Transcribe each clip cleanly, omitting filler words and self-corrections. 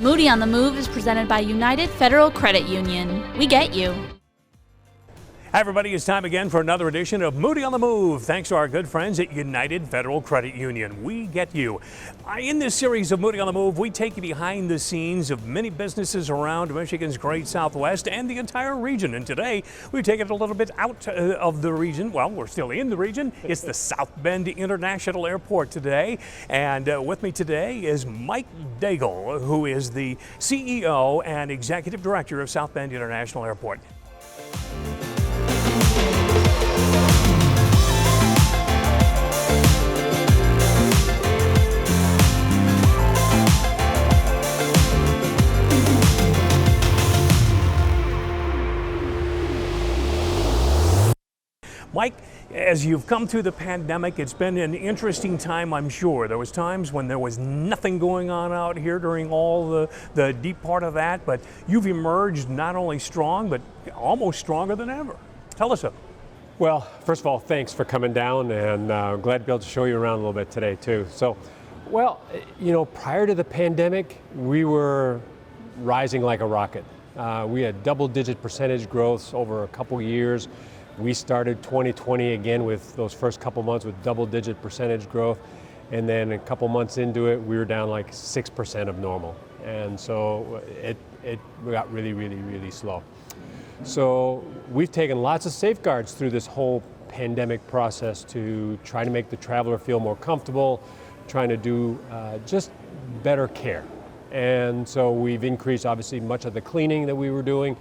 Moody on the Move is presented by United Federal Credit Union. We get you. Hi everybody, it's time again for another edition of Moody on the Move. Thanks to our good friends at United Federal Credit Union. We get you. In this series of Moody on the Move, we take you behind the scenes of many businesses around Michigan's great Southwest and the entire region. And today, we take it a little bit out of the region. Well, we're still in the region. It's the South Bend International Airport today. And with me today is Mike Daigle, who is the CEO and Executive Director of South Bend International Airport. Mike, as you've come through the pandemic, it's been an interesting time, I'm sure. There was times when there was nothing going on out here during all the deep part of that, but you've emerged not only strong, but almost stronger than ever. Tell us something. Well, first of all, thanks for coming down, and glad to be able to show you around a little bit today too. So, well, you know, prior to the pandemic, we were rising like a rocket. We had double-digit percentage growth over a couple years. We started 2020 again with those first couple months with double-digit percentage growth, and then a couple months into it, we were down like 6% of normal, and so it got really slow. So we've taken lots of safeguards through this whole pandemic process to try to make the traveler feel more comfortable, trying to do just better care. And so we've increased obviously much of the cleaning that we were doing.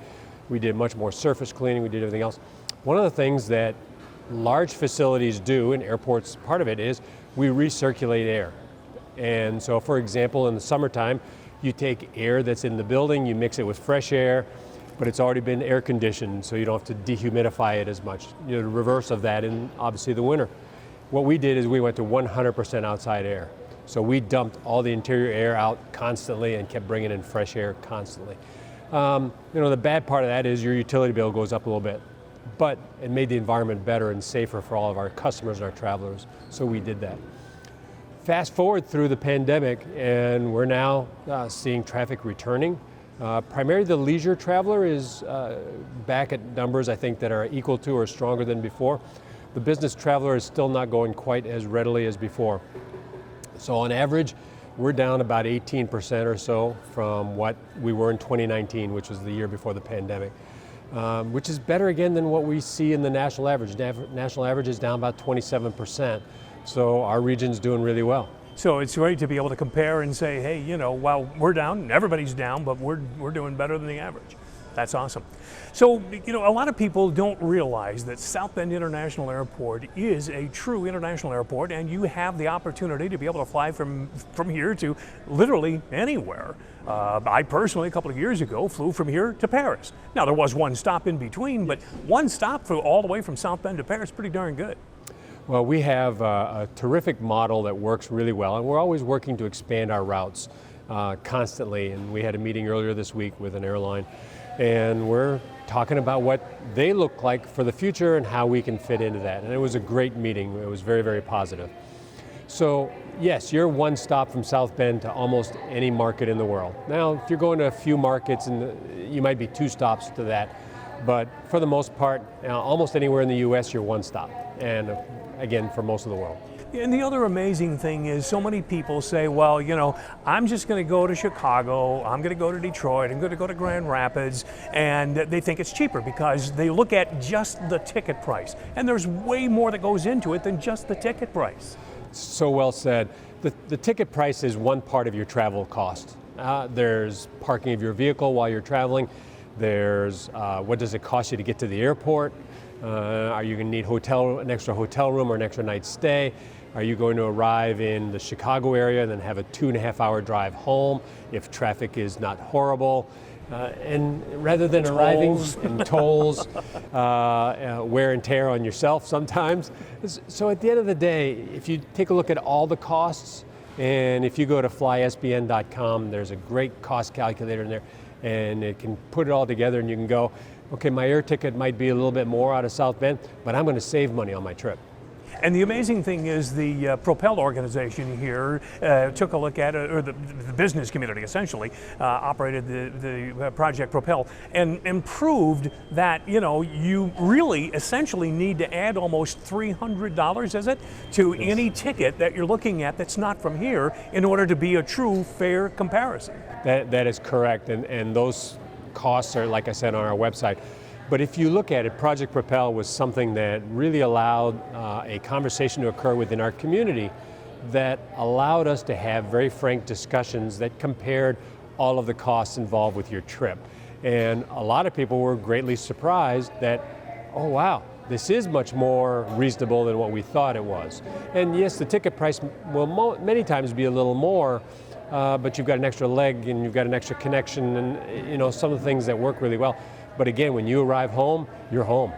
We did much more surface cleaning, we did everything else. One of the things that large facilities do, and airports, part of it is we recirculate air. And so for example, in the summertime, you take air that's in the building, you mix it with fresh air, but it's already been air conditioned, so you don't have to dehumidify it as much. You know, the reverse of that in obviously the winter. What we did is we went to 100% outside air. So we dumped all the interior air out constantly and kept bringing in fresh air constantly. You know, the bad part of that is your utility bill goes up a little bit, but it made the environment better and safer for all of our customers and our travelers, so we did that. Fast forward through the pandemic, and we're now seeing traffic returning. Primarily the leisure traveler is back at numbers I think that are equal to or stronger than before. The business traveler is still not going quite as readily as before. So on average, we're down about 18% or so from what we were in 2019, which was the year before the pandemic, which is better again than what we see in the national average. National average is down about 27%. So our region's doing really well. So it's great to be able to compare and say, hey, you know, while we're down, everybody's down, but we're doing better than the average. That's awesome. So, you know, a lot of people don't realize that South Bend International Airport is a true international airport, and you have the opportunity to be able to fly from here to literally anywhere. I personally, a couple of years ago, flew from here to Paris. Now, there was one stop in between, but one stop for all the way from South Bend to Paris, pretty darn good. Well, we have a terrific model that works really well, and we're always working to expand our routes constantly. And we had a meeting earlier this week with an airline, and we're talking about what they look like for the future and how we can fit into that. And it was a great meeting. It was very positive. So yes, you're one stop from South Bend to almost any market in the world. Now, if you're going to a few markets, and you might be two stops to that, but for the most part, almost anywhere in the U.S., you're one stop. And again, for most of the world. And the other amazing thing is so many people say, well, you know, I'm just going to go to Chicago, I'm going to go to Detroit, I'm going to go to Grand Rapids, and they think it's cheaper because they look at just the ticket price. And there's way more that goes into it than just the ticket price. So well said. The ticket price is one part of your travel cost. There's parking of your vehicle while you're traveling. There's what does it cost you to get to the airport? Are you going to need an extra hotel room or an extra night stay? Are you going to arrive in the Chicago area and then have a 2.5-hour drive home if traffic is not horrible? And rather than arriving in tolls, wear and tear on yourself sometimes. So at the end of the day, if you take a look at all the costs, and if you go to flysbn.com, there's a great cost calculator in there, and it can put it all together, and you can go, okay, my air ticket might be a little bit more out of South Bend, but I'm going to save money on my trip. And the amazing thing is the Propel organization here took a look at it, or the business community essentially operated the Project Propel and proved that, you know, you really essentially need to add almost $300, is it, to any ticket that you're looking at that's not from here in order to be a true fair comparison. That is correct, and those costs are, like I said, on our website. But if you look at it, Project Propel was something that really allowed a conversation to occur within our community that allowed us to have very frank discussions that compared all of the costs involved with your trip. And a lot of people were greatly surprised that, oh wow, this is much more reasonable than what we thought it was. And yes, the ticket price will many times be a little more, but you've got an extra leg and you've got an extra connection and, you know, some of the things that work really well. But again, when you arrive home, you're home.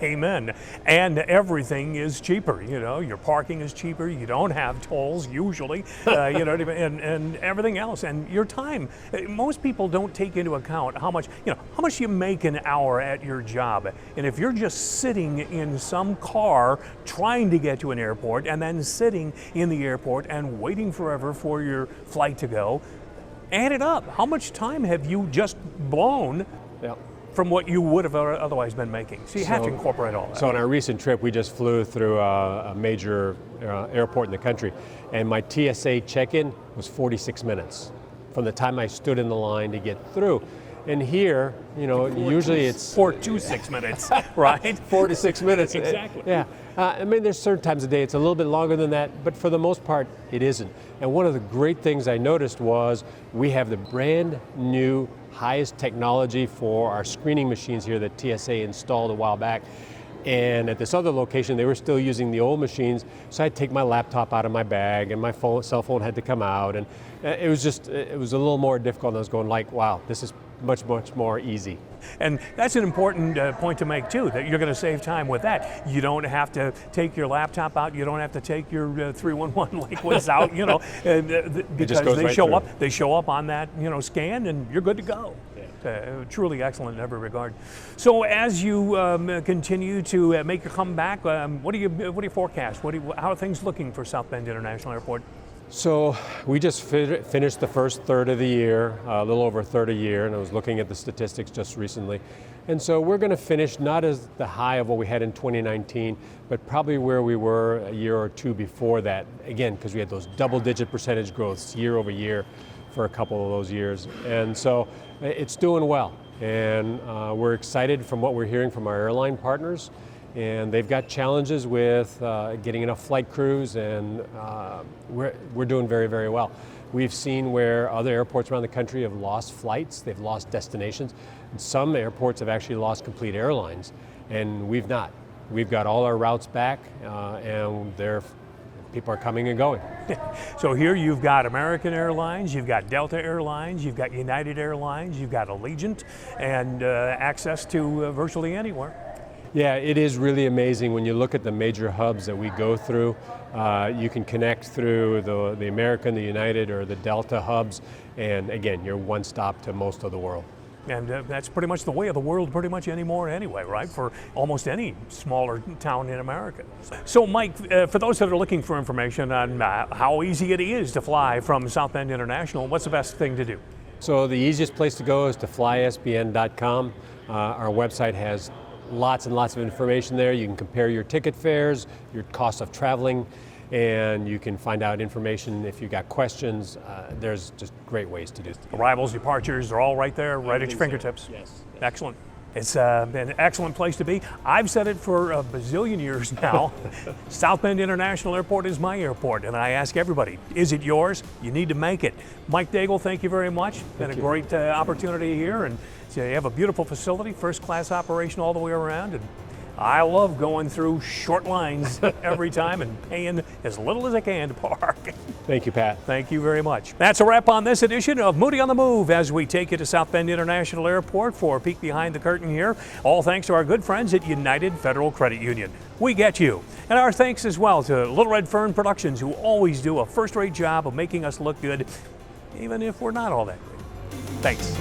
Amen. And everything is cheaper. You know, your parking is cheaper. You don't have tolls usually, you know, and everything else. And your time. Most people don't take into account how much, you know, how much you make an hour at your job. And if you're just sitting in some car trying to get to an airport and then sitting in the airport and waiting forever for your flight to go, add it up. How much time have you just blown? Yep. From what you would have otherwise been making. So you have to incorporate all that. So on our recent trip, we just flew through a major airport in the country, and my TSA check-in was 46 minutes from the time I stood in the line to get through. And here, you know, usually it's 4 to 6 minutes, right? 4 to 6 minutes. Exactly. Yeah. I mean, there's certain times of day it's a little bit longer than that, but for the most part, it isn't. And one of the great things I noticed was we have the brand new highest technology for our screening machines here that TSA installed a while back. And at this other location, they were still using the old machines, so I'd take my laptop out of my bag, and my cell phone had to come out, and it was a little more difficult. And I was going like, wow, this is much more easy. And that's an important point to make too, that you're going to save time with that. You don't have to take your laptop out. You don't have to take your 311 liquids out, you know, because they show up on that, you know, scan, and you're good to go. Truly excellent in every regard. So as you continue to make your comeback, what do you forecast? How are things looking for South Bend International Airport? So we just finished the first third of the year, a little over a third a year, and I was looking at the statistics just recently. And so we're going to finish not as the high of what we had in 2019, but probably where we were a year or two before that, again, because we had those double-digit percentage growths year over year for a couple of those years. And so it's doing well. And we're excited from what we're hearing from our airline partners. And they've got challenges with getting enough flight crews, and we're doing very, very well. We've seen where other airports around the country have lost flights, they've lost destinations. And some airports have actually lost complete airlines, and we've not. We've got all our routes back, and people are coming and going. So here you've got American Airlines, you've got Delta Airlines, you've got United Airlines, you've got Allegiant, and access to virtually anywhere. Yeah, it is really amazing when you look at the major hubs that we go through. You can connect through the American, the United, or the Delta hubs, and again, you're one stop to most of the world. And that's pretty much the way of the world pretty much anymore anyway, right? For almost any smaller town in America. So Mike, for those that are looking for information on how easy it is to fly from South Bend International, what's the best thing to do? So the easiest place to go is to flysbn.com. Our website has lots and lots of information there. You can compare your ticket fares, your cost of traveling, and you can find out information if you've got questions. There's just great ways to do it. Arrivals, departures, they're all right there, right at your fingertips. Yes. Excellent. It's been an excellent place to be. I've said it for a bazillion years now. South Bend International Airport is my airport, and I ask everybody, is it yours? You need to make it. Mike Daigle, thank you very much. Been a great opportunity here, and so you have a beautiful facility, first-class operation all the way around, and I love going through short lines every time and paying as little as I can to park. Thank you, Pat. Thank you very much. That's a wrap on this edition of Moody on the Move as we take you to South Bend International Airport for a peek behind the curtain here. All thanks to our good friends at United Federal Credit Union. We get you. And our thanks as well to Little Red Fern Productions, who always do a first-rate job of making us look good, even if we're not all that good. Thanks.